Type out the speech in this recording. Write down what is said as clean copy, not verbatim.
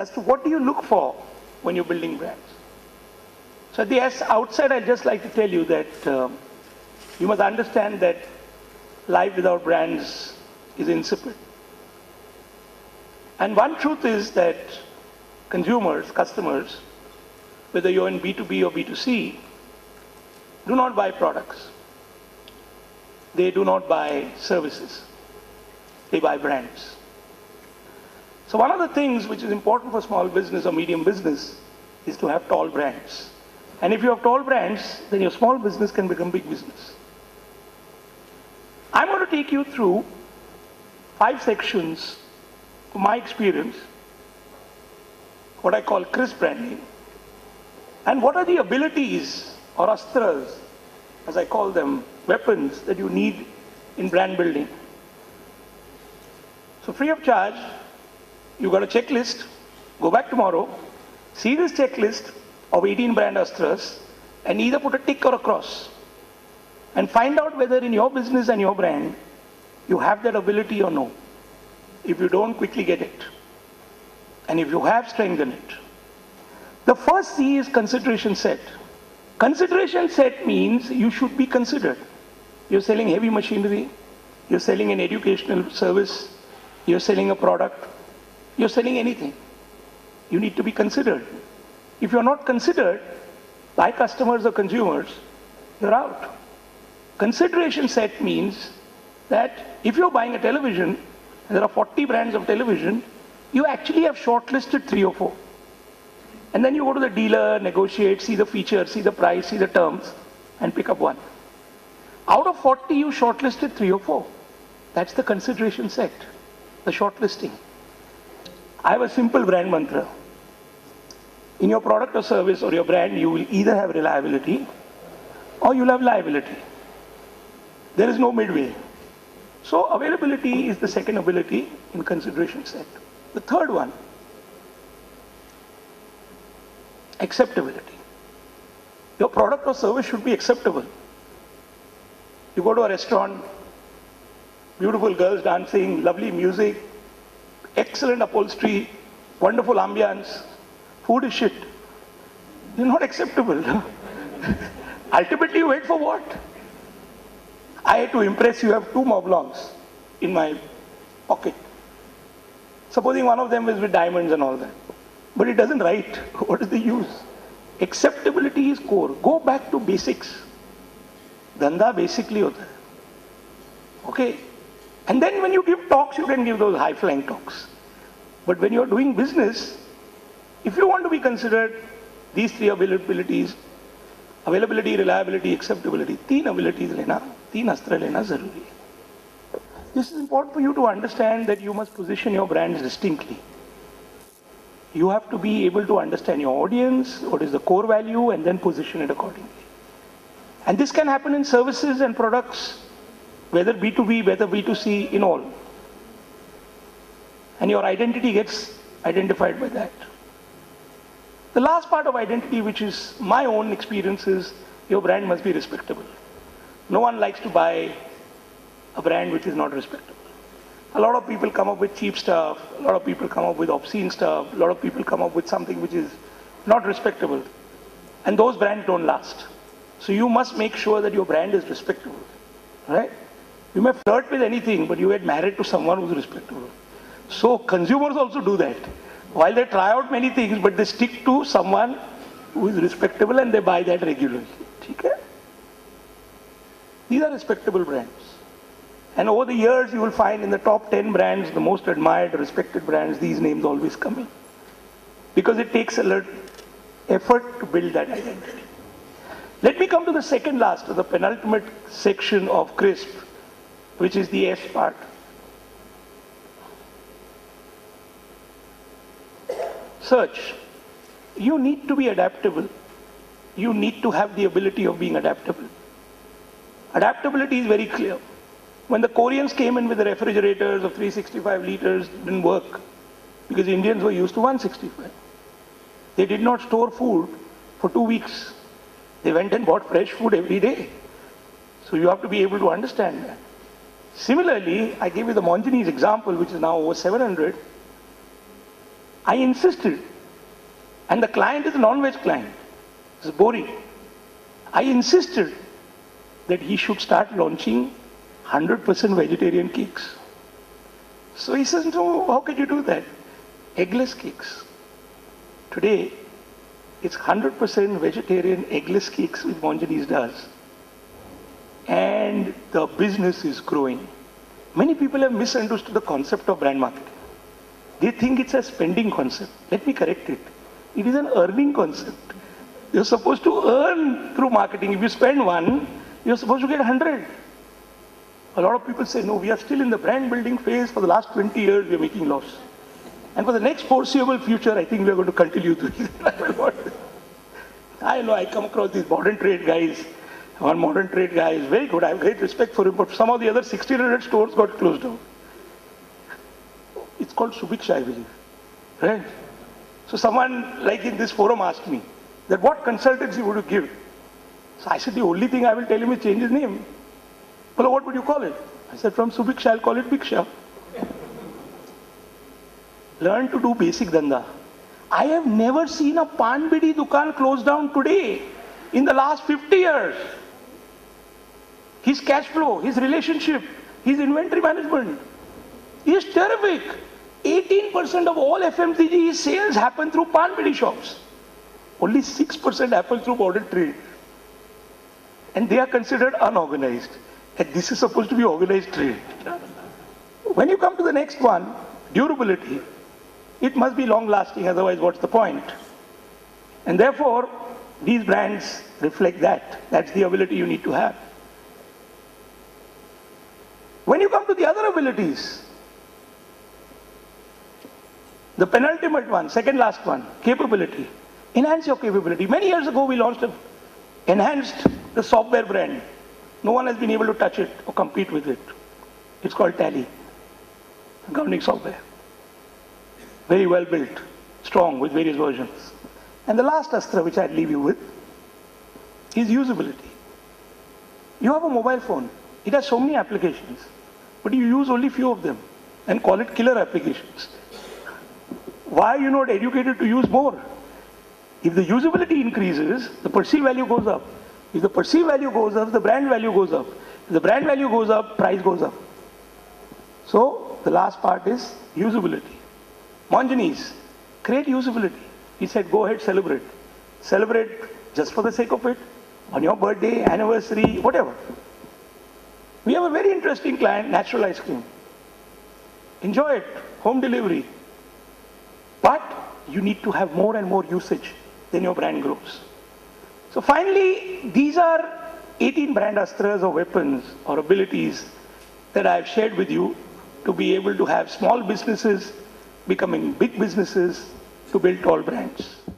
as to what do you look for when you're building brands. So at the outset, I'd just like to tell you that you must understand that life without brands is insipid. And one truth is that consumers, customers, whether you're in B2B or B2C, do not buy products. They do not buy services. They buy brands. So one of the things which is important for small business or medium business is to have tall brands. And if you have tall brands, then your small business can become big business. I'm going to take you through 5 sections of my experience, what I call crisp branding, and what are the abilities or astras, as I call them, weapons that you need in brand building. So free of charge, you got a checklist, go back tomorrow, see this checklist of 18 brand astras and either put a tick or a cross and find out whether in your business and your brand you have that ability or no. If you don't, quickly get it. And if you have, strengthen it. The first C is consideration set. Consideration set means you should be considered. You're selling heavy machinery, you're selling an educational service, you're selling a product, you're selling anything. You need to be considered. If you're not considered by customers or consumers, you're out. Consideration set means that if you're buying a television, and there are 40 brands of television, you actually have shortlisted 3 or 4. And then you go to the dealer, negotiate, see the features, see the price, see the terms, and pick up one. Out of 40, you shortlisted 3 or 4. That's the consideration set, the shortlisting. I have a simple brand mantra. In your product or service or your brand, you will either have reliability or you'll have liability. There is no midway. So availability is the second ability in consideration set. The third one, acceptability. Your product or service should be acceptable. You go to a restaurant, beautiful girls dancing, lovely music, excellent upholstery, wonderful ambience, food is shit. It's not acceptable. Ultimately, you wait for what? I had to impress you, have 2 moblongs in my pocket. Supposing one of them is with diamonds and all that. But it doesn't write. What is the use? Acceptability is core. Go back to basics. Dhanda basically hota hai. Okay? And then when you give talks, you can give those high-flying talks. But when you're doing business, if you want to be considered, these 3 abilities, availability, reliability, acceptability, 3 abilities lena, 3 astra lena zaruri hai. This is important for you to understand that you must position your brands distinctly. You have to be able to understand your audience, what is the core value, and then position it accordingly. And this can happen in services and products, whether B2B, whether B2C, in all. And your identity gets identified by that. The last part of identity, which is my own experience, is your brand must be respectable. No one likes to buy a brand which is not respectable. A lot of people come up with cheap stuff, a lot of people come up with obscene stuff, a lot of people come up with something which is not respectable. And those brands don't last. So you must make sure that your brand is respectable, right? You may flirt with anything, but you get married to someone who's respectable. So consumers also do that. While they try out many things, but they stick to someone who is respectable and they buy that regularly. Okay? These are respectable brands. And over the years, you will find in the top 10 brands, the most admired, respected brands, these names always come in. Because it takes a lot of effort to build that identity. Let me come to the second last, or the penultimate section of CRISP, which is the S part. Search. You need to be adaptable. You need to have the ability of being adaptable. Adaptability is very clear. When the Koreans came in with the refrigerators of 365 liters, it didn't work because the Indians were used to 165. They did not store food for 2 weeks. They went and bought fresh food every day. So you have to be able to understand that. Similarly, I gave you the Monginese example, which is now over 700. I insisted, and the client is a non-veg client. It's boring. I insisted that he should start launching 100% vegetarian cakes. So he says, no, how can you do that? Eggless cakes. Today, it's 100% vegetarian eggless cakes which Monjani's does. And the business is growing. Many people have misunderstood the concept of brand marketing. They think it's a spending concept. Let me correct it. It is an earning concept. You're supposed to earn through marketing. If you spend one, you're supposed to get 100. A lot of people say, no, we are still in the brand building phase. For the last 20 years, we are making loss. And for the next foreseeable future, I think we are going to continue doing that. I know, I come across these modern trade guys. One modern trade guy is very good. I have great respect for him, but some of the other 1,600 stores got closed down. It's called Subiksha, I believe. Right? So someone like in this forum asked me that what consultancy would you give? So I said, the only thing I will tell him is change his name. Well, what would you call it? I said, from Subiksha, I'll call it Biksha. Learn to do basic dhanda. I have never seen a Pan Bidi Dukan close down today in the last 50 years. His cash flow, his relationship, his inventory management is terrific. 18% of all FMCG sales happen through Pan Bidi shops. Only 6% happen through modern trade. And they are considered unorganized. And this is supposed to be organized trade. When you come to the next one, durability, it must be long lasting, otherwise what's the point? And therefore, these brands reflect that. That's the ability you need to have. When you come to the other abilities, the penultimate one, second last one, capability. Enhance your capability. Many years ago, we enhanced the software brand. No one has been able to touch it or compete with it. It's called Tally, accounting software. Very well built, strong with various versions. And the last astra which I'd leave you with is usability. You have a mobile phone. It has so many applications, but you use only few of them and call it killer applications. Why are you not educated to use more? If the usability increases, the perceived value goes up. If the perceived value goes up, the brand value goes up. If the brand value goes up, price goes up. So the last part is usability. Monjani's, create usability. He said, go ahead, celebrate. Celebrate just for the sake of it, on your birthday, anniversary, whatever. We have a very interesting client, natural ice cream. Enjoy it, home delivery. But you need to have more and more usage, then your brand grows. So finally, these are 18 brand astras or weapons or abilities that I've shared with you to be able to have small businesses becoming big businesses to build tall brands.